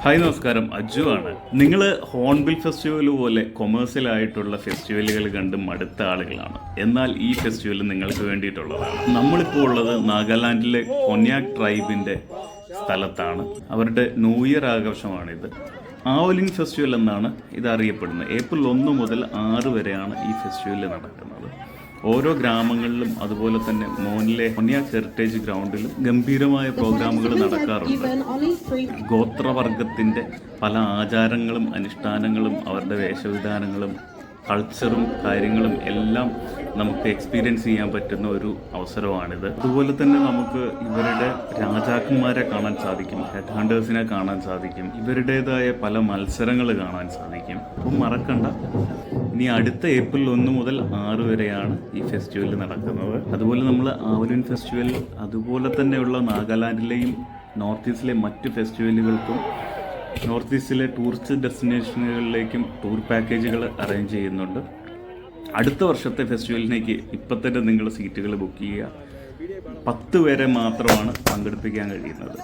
Hi നമസ്കാരം, അജു ആണ്. നിങ്ങൾ ഹോൺബിൽ ഫെസ്റ്റിവൽ പോലെ കൊമേഴ്സ്യൽ ആയിട്ടുള്ള ഫെസ്റ്റിവലുകൾ കണ്ട് മടുത്ത ആളുകളാണ്. എന്നാൽ ഈ ഫെസ്റ്റിവൽ നിങ്ങൾക്ക് വേണ്ടിയിട്ടുള്ളതാണ്. നമ്മളിപ്പോൾ ഉള്ളത് നാഗാലാൻഡിലെ കൊന്യാക് ട്രൈബിൻ്റെ സ്ഥലത്താണ്. അവരുടെ ന്യൂ ഇയർ ആഘോഷമാണിത്. ആവലിംഗ് ഫെസ്റ്റിവൽ എന്നാണ് ഇത് അറിയപ്പെടുന്നത്. ഏപ്രിൽ 1 മുതൽ 6 വരെയാണ് ഈ ഫെസ്റ്റിവൽ നടക്കുന്നത്. ഓരോ ഗ്രാമങ്ങളിലും അതുപോലെ തന്നെ മോനിലെ കൊന്യാക് ഹെറിറ്റേജ് ഗ്രൗണ്ടിലും ഗംഭീരമായ പ്രോഗ്രാമുകൾ നടക്കാറുണ്ട്. ഗോത്രവർഗത്തിൻ്റെ പല ആചാരങ്ങളും അനുഷ്ഠാനങ്ങളും അവരുടെ വേഷവിധാനങ്ങളും കൾച്ചറും കാര്യങ്ങളും എല്ലാം നമുക്ക് എക്സ്പീരിയൻസ് ചെയ്യാൻ പറ്റുന്ന ഒരു അവസരമാണിത്. അതുപോലെ തന്നെ നമുക്ക് ഇവരുടെ രാജാക്കന്മാരെ കാണാൻ സാധിക്കും, ഹെഡ് ഹണ്ടേഴ്സിനെ കാണാൻ സാധിക്കും, ഇവരുടേതായ പല മത്സരങ്ങൾ കാണാൻ സാധിക്കും. അപ്പം മറക്കണ്ട, ഇനി അടുത്ത ഏപ്രിൽ 1 മുതൽ 6 വരെയാണ് ഈ ഫെസ്റ്റിവൽ നടക്കുന്നത്. അതുപോലെ നമ്മൾ ആവലിൻ ഫെസ്റ്റിവൽ അതുപോലെ തന്നെയുള്ള നാഗാലാൻഡിലെയും നോർത്ത് ഈസ്റ്റിലെ മറ്റ് ഫെസ്റ്റിവലുകൾക്കും നോർത്ത് ഈസ്റ്റിലെ ടൂറിസ്റ്റ് ഡെസ്റ്റിനേഷനുകളിലേക്കും ടൂർ പാക്കേജുകൾ അറേഞ്ച് ചെയ്യുന്നുണ്ട്. അടുത്ത വർഷത്തെ ഫെസ്റ്റിവലിലേക്ക് ഇപ്പം തന്നെ നിങ്ങൾ സീറ്റുകൾ ബുക്ക് ചെയ്യുക. 10 പേരെ മാത്രമാണ് പങ്കെടുപ്പിക്കാൻ കഴിയുന്നത്.